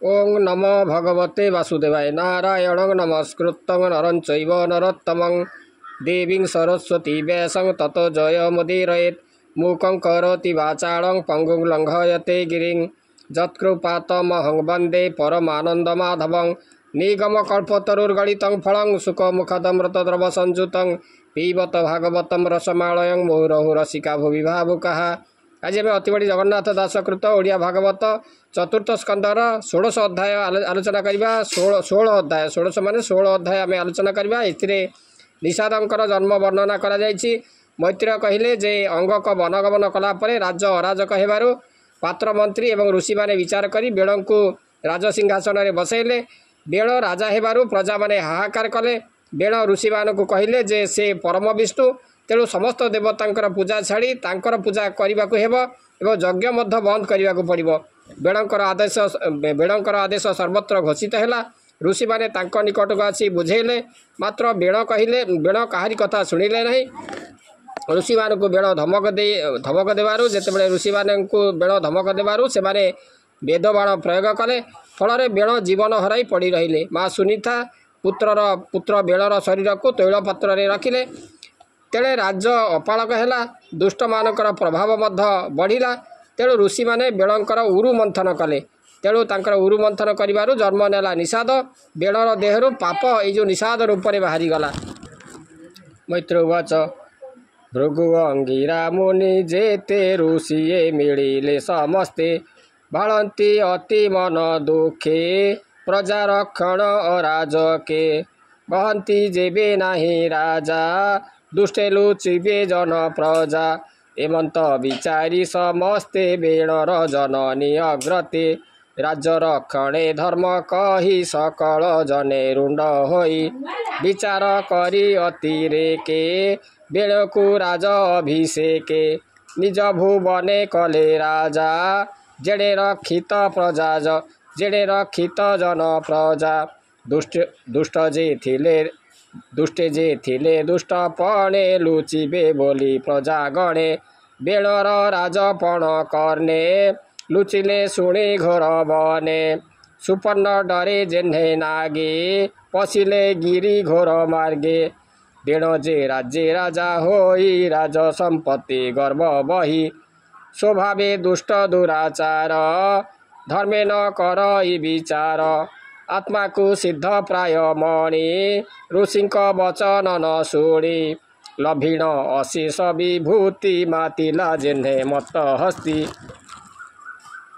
ओं नमो भगवते वासुदेवाय। नारायणं नमस्कृतं नरं चैव नरोत्तमं देवीं सरस्वती व्यासं ततो जयमुदीरयेत्। मूकं करोति वाचालं पङ्गुं लङ्घयते गिरिं यत्कृपातमहं वन्दे परमानन्दमाधवं। निगमकल्पतरुर्गलितं फलं सुखमुखदमृतद्रवसंयुतं पिबत भागवतं रसमालयं मुहुरहुः रसिका भुवि भावुकाः। आज आम अति बड़ी जगन्नाथ दासकृत ओडिया भागवत चतुर्थ स्कंदर 16 अध्याय आलोचना करवा। 16 अध्याय 16 मान 16 अध्याय आम आलोचना करवा। निषादंकर जन्म वर्णना करा जायछि। मैत्रेय कहिले जे अंगक वनगमन कलापर राज्य अराजक हेबारु पात्र मंत्री एवं ऋषि माने विचार करी बेड़ को राजसिंहासन में बसैले। बेड़ राजा हेबारु प्रजा माने हाहाकार कले। बेड़ ऋषि मानक कहिले जे से परम विष्णु, तेणु समस्त देवतांकर पूजा छाड़ी तांकर पूजा करने को हेब एवं यज्ञ मध्य बंद करने को पड़ो। बेड़ंकर आदेश सर्वत्र घोषित है। ऋषि माने तांको निकट को आसी बुझेले, मात्र बेड़ कहले बेड़ कहारी कथा शुणिले नहीं। ऋषि मान को बेड़ धमक देवारु जेतेबेले ऋषि मान को बेड़ धमक देवारु से माने वेदबाण प्रयोग कले। फल बेड़ जीवन हराई पड़ी रहिले। माँ सुनीता पुत्र बेड़र शरीर को तैल पात्र में रखिले। तेणे राज्य अपालक है। दुष्ट मानकर प्रभाव बढ़िला। तेणु ऋषि माने बेड़ंकर उरु मंथन कले। तेणु तांकर उरु मंथन करिबारु जन्म नेला निषाद। बेड़र देहरु पाप जो निषाद रूप में बाहरी गला। मैत्रेय उवाच भृगु अंगिरा मुनि जेते ऋषिये मिलिले समस्ते भाळन्ति अति मन दुखे प्रजा रक्षण अराजके बहन्ति जेबे नाही राजा दुष्टे लुचिबे जन प्रजा एमंत विचारी समस्ते बेणर जननी अग्रते राज्य रक्षणे धर्म कही सकल जने रुंड होई विचार करी अतिरेके बेणकु राज अभिषेके निज भुवने कले राजा जेडे रक्षित प्रजा जेडे रक्षित जन प्रजा दुष्ट जे थिले दुष्टपणे लुचिबे बोली प्रजा गणे बेणर राजपण कर्णे लुचिले शुणी घोर बने सुपर्ण डरे जेन्हे नागे पशिले गिरी घोर मार्गे बेण जे राज्य राजा होई राज संपत्ति गर्व बही स्वभावे दुष्ट दुराचार धर्मे न करई विचार आत्मा को सिद्ध प्राय मणि ऋषिंक वचन न शुणी लभिण अशेष विभूति मातिला जेन्हे मत हस्ती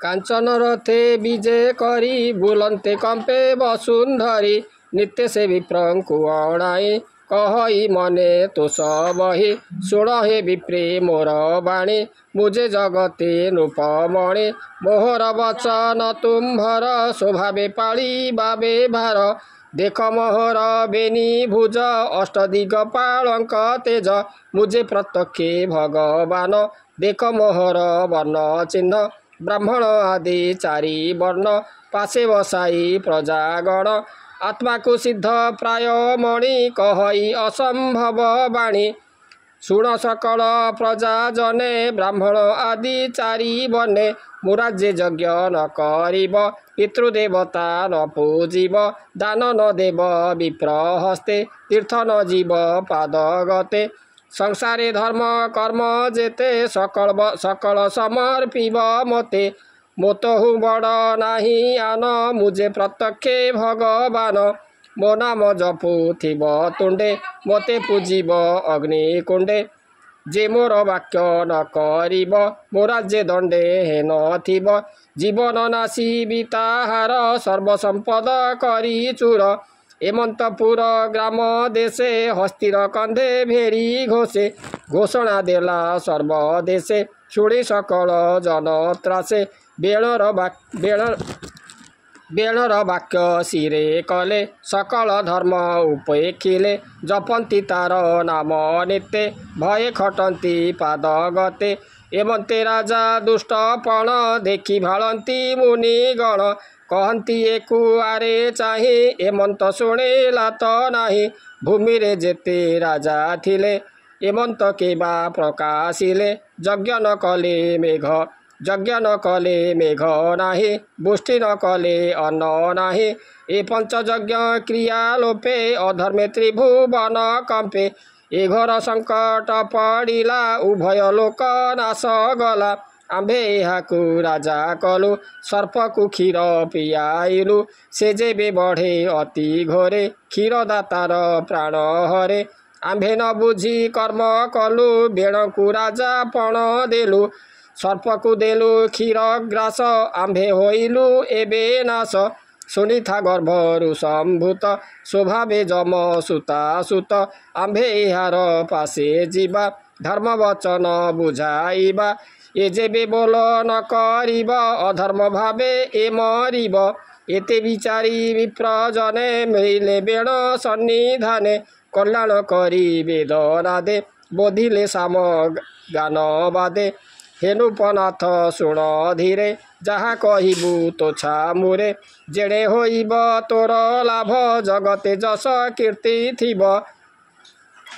कांचन रथे विजय करी बुलंते कंपे वसुंधरी नित्य से विप्रंकु अणाई कहई मने तो सबहि शुण हे विप्रे मोर बाणी मुझे जगते नृपमणि मोहर वचन तुम्भर स्वभावे पाली बाबे भार देख मोहर बेनी भुज अष्टदिग पालंक तेज मुझे प्रत्यक्षे भगवान देख मोहर वर्ण चिन्ह ब्राह्मण आदि चारि वर्ण पासे बसाई प्रजागण आत्मा को सिद्ध प्राय मणि कहई असंभव बाणी शुण सकल प्रजा जने ब्राह्मण आदि चारि बने मुराज्य यज्ञ न करिब पितृदेवता न पूजिब दान न देव विप्र हस्ते तीर्थ न जीव पाद गते संसारे धर्म कर्म जेते सकल समर्पिब मते मोतहु बड़ नाही आन मुझे प्रत्यक्षे भगवान मो नाम जपुथिब तुंडे मते पूजिब अग्निकुंडे जे मोर वाक्य न करिब मो राज्य दंडे हे नथिब जीवन नासी बिताहार सर्वसंपद करी चूर एमंतपुर ग्राम देशे हस्तिर कंधे भेरी घोषे घोषणा देला सर्वदेशे शुणी सकल जन त्रासे बेणर वाक्य शिरे कले सकल धर्म उपेक्षिले जपन्ति तार नाम नित्य भये खटन्ति पाद गते एमंते राजा दुष्टपण देखि भाळन्ति मुनिगण कहन्ति एकु आरे चाहे एमंत शुणेला त नाही भूमि रे जेते राजा थिले एमंत केबा प्रकाशिले यज्ञ न कले मेघ यज्ञ न कले मेघ नाही पुष्टि न कले अन्न नाही ए पंचयज्ञ क्रिया लोपे अधर्मे त्रिभुवन कंपे ए घोर संकट पड़िला उभय लोक नाश गला आंभे एहाकु राजा कलु सर्प को क्षीर पियाइलु से जेबे बढ़े अति घोरे क्षीरदातार प्राण हरे आंभे न बुझी कर्म कलु बेण को राजा पण देलु सर्प को देलु क्षीर ग्रास आंभे होइलु एबे नाश शुनि था गर्भरु संभूत स्वभावे जम सुता सुत आंभे एहार पासे जीवा धर्म वचन बुझाइबा ए जेबे बोल न करिब अधर्म भावे ए मरिब एते विचारी विप्र जने मिले बेण सन्निधाने कल्याण करी वेदनादे बोधिले साम गान बादे हेनुपनाथ शुण धीरे जहाँ कहबू तो छामुरे जेड़े होइब तोर लाभ जगते जस कीर्ति थिब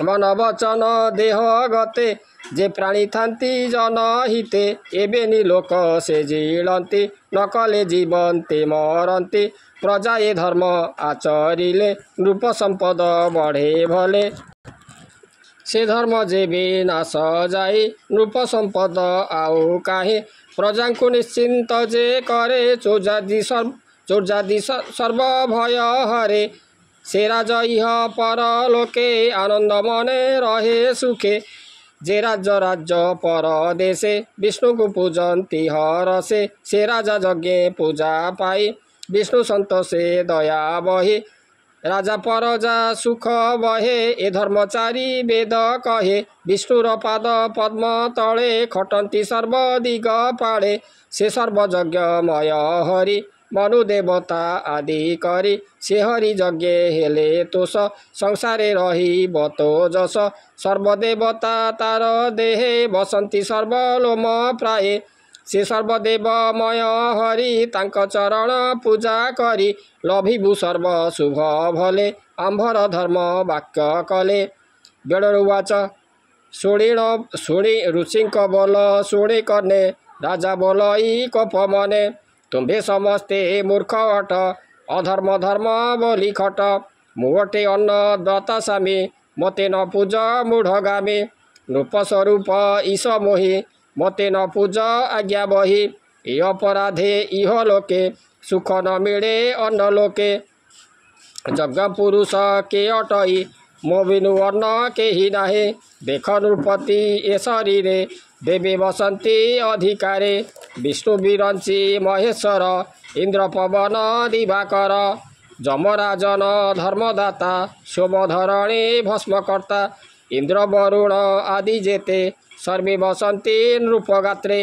मन वचन देह गते जे प्राणी थांती जन हिते एबे लोक से जीलंती न कले जीवंते मरंती प्रजा ए धर्म आचरिले नृप संपद बढ़े भले से धर्म जेबे नाश जाए नृप संपद आउ काहे प्रजा को निश्चिंत जे करे चोरजादी सर्व भय हरे से राजा इह पर लोके आनंद मने रहे सुखे जे राज्य राज्य पर देशे विष्णु को पूजंती हरसे से राजा यज्ञ पूजा पाई विष्णु संतोषे दया बहे राजा परजा सुख बहे ए धर्मचारी वेद कहे विष्णुर पाद पद्म तले खटंती सर्वदिग पाड़े से सर्वयज्ञमय हरि मनु देवता आदि करी से हरि यज्ञ हेले तोष संसारे रही बतो जस सर्वदेवता तार देहे बसंती सर्वलोम प्राये से सर्वदेवमय हरि तांक चरण पूजा करी लभिबु सर्व शुभ भले आंभर धर्म वाक्य कले बेणुवाच शुणी ऋषिंक बोल शुणी कने राजा बोलई कोप मने तुम्भे समस्ते मूर्ख अट अधर्म धर्म बोली खट मुटे अन्न दत्ता सामी मते न पूज मूढ़गामी नृप स्वरूप ईश मोहि मते न पूज आज्ञा बही ए अपराधे इह लोके सुख न मिले अन्न लोके यज्ञ पुरुष के अटई मो बिनु अन्न केही नाहे देख नृपति ए शरीरे देवे बसंती अधिकारे विष्णु विरंची महेश्वर इंद्र पवन दिवाकर जमराजन धर्मदाता शोभधरणी भस्मकर्ता इंद्र वरुण आदि जेते सर्वे बसंती नृपगात्रे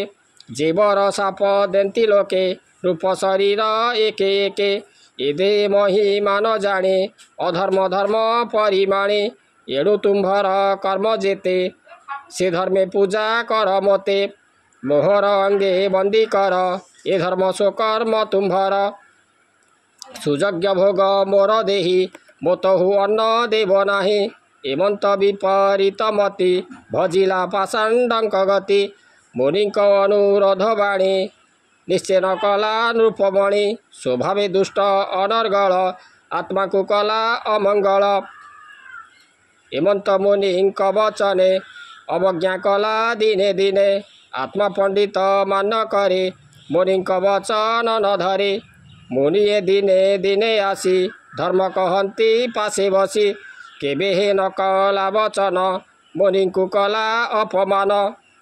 जीवर साप देंती लोके रूप शरीर एके एके एदे महिमा न जाने अधर्म धर्म परिमाणे एणु तुम्भर कर्म जेते से धर्मे पूजा कर मते मोहर अंगे बंदी कर ए धर्म सो कर्म तुम्भर सुयज्ञ भोग मोर देही मोतहु अन्न देव नाही एमंत विपरीत मति भजिला पाषांडंक गति मुनिक अनुरोध बाणी निश्चय न कला नृपमणि स्वभावे दुष्ट अनर्गल आत्मा को कला अमंगल एमंत मुनिक वचने अवज्ञा कला दिने दिने आत्मा पंडित मान करे मुनिक वचन न धरे मुनि दिने दिने आसी धर्म कहती पासे बसी केबे हे न कला वचन मुनि को कला अपमान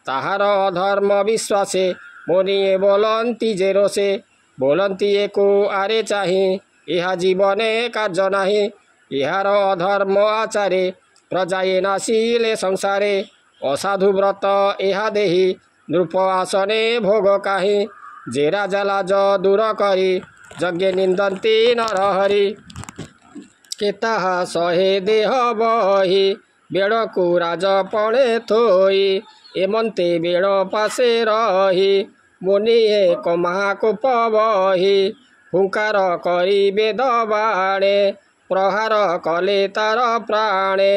ताहार अधर्म विश्वासे मुनि बोलती जे रोसे बोलती एको आरे चाही यह जीवने कार्य नाही इहार अधर्म आचारे प्रजाए नासिले संसारे असाधु व्रत एहा देही नृप आसने भोग काही जे राजा लाज दूर करी यज्ञ निंदंती नरहरि केताहा सहे देह बही बेण को राज पणे थोई एमंते बेण पासे रही मुनि एक महाकोप बही हुंकार करी वेद बाणे प्रहार कले तार प्राणे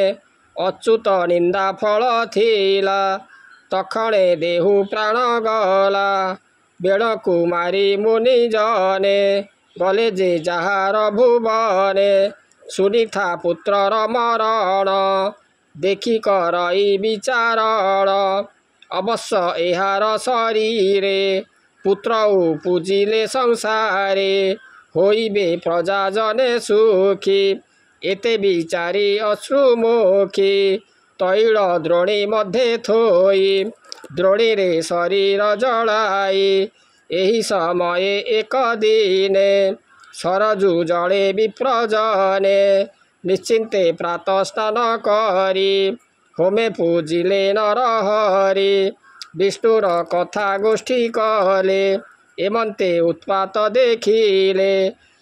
अच्युत निंदा फल थिला तखणे देहु प्राण गला बेण कुमारी मुनि जने गले जे जहार भुवने सुनिथा पुत्रर मरण देखि करई विचारण अवश्य एहार शरीरे पुत्र पूजिले संसारे होइबे प्रजा जने सुखी एते विचारी अश्रुमुखी तैल द्रोणी मध्य थोई द्रोणी रे शरीर जलाई एही समय एक दिने सरजु जले विप्रजने निश्चिंते प्रातः स्नान करी होमे पूजिले नरहरि विष्णुर कथा गोष्ठी कले एमंते उत्पात देखिले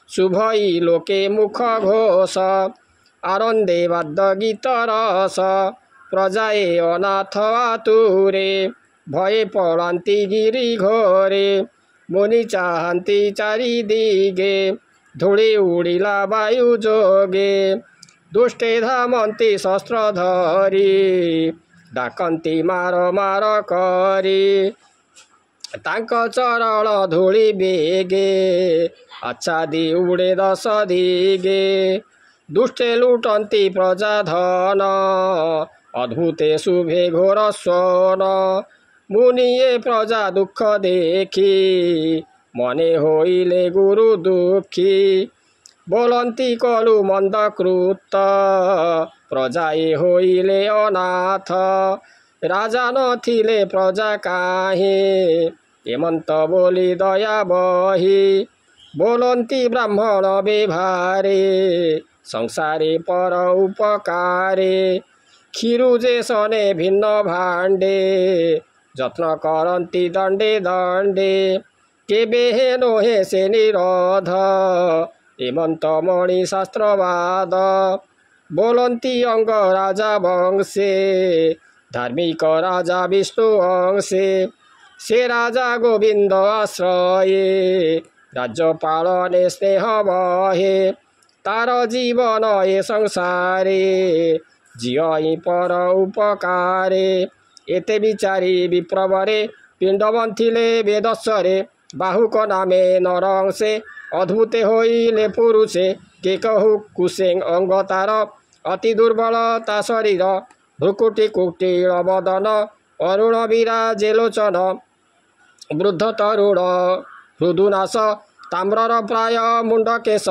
शुभई लोके मुख घोष आनंदे वाद्य गीत रस प्रजाए अनाथ आतुरे भये पलांती गिरी घोरे मुनि चाहंती चारि दिगे धूଳି उड़िला वायु जोगे दुष्टे धामंती शस्त्र धरी डाकंती मार मार करी तांक चरण धूଳି बेगे आच्छादी उड़े दश दिगे दुष्टे लुटंती प्रजा धन अद्भुते शुभे घोर स्वन मुनिये प्रजा दुख देखी मने होइले गुरु दुखी बोलंती कलु मंद कृत प्रजाए होइले अनाथ राजा नथिले प्रजा काहे एमंत बोली दया बही बोलंती ब्राह्मण बेभारे संसारे पर उपकारे क्षीरु जे सने भिन्न भांडे जत्न करंती दंडे दंडे केबे हे नोहे से निरोध एमंत मणि शास्त्रवाद बोलंती अंग राजा वंशे धार्मिक राजा विष्णु अंशे से राजा गोविंद आश्रये राज्य पालने स्नेह बहे तार जीवन ए संसारे जियई पर उपकारे एते विचारी विप्रवरे पिंडवंथिले वेदस्वरे बाहुक नामे नरंशे अद्भुते होइले पुरुषे के कहु कुसें अंग तार अति दुर्बलता शरीर भ्रुकुटी कुटील बदन अरुण विराजे लोचन वृद्ध तरुण हृदुनाश ताम्रर प्राय मुंडकेश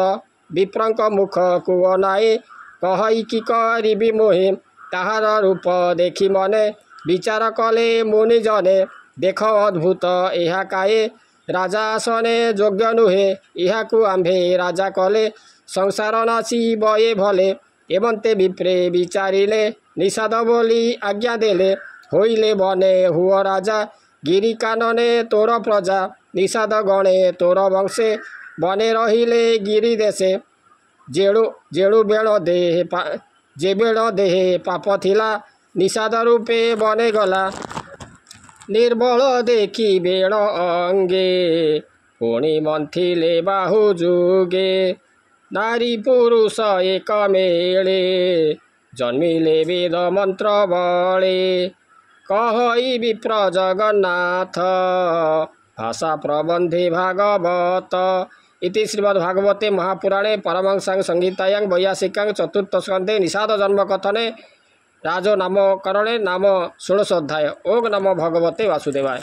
विप्रंक मुख कुअनाए कहई कि करिबि मोहे ताहार रूप देखि मने विचार कले मुनि जने देख अद्भुत एहा काए राजा आसने योग्य नुहे इहाकु आम्भे राजा कले संसार नासी बये भले एमंते विप्रे विचारिले निषाद बोली आज्ञा देले होइले बने हुआ राजा गिरी कानने तोर प्रजा निषाद गणे तोर वंशे बने रहिले गिरी देशे जेड़ु जेड़ु बेण देहे जे बेण देहे पाप थिला निषाद रूपे बने गला निर्बल देखी बेण अंगे पुणी मंथिले बाहु जुगे नारी पुरुष एक मेले जन्मिले वेद मंत्र बले कहई विप्र जगन्नाथ भाषा प्रबंधे भागवत इति श्रीमद्भागवते महापुराणे परमहंसां संहितायां 82 चतुर्थ स्कंधे निषाद जन्म कथने राजो नामकरणे नाम 16 अध्याय। ओम नमो भगवते वासुदेवाय।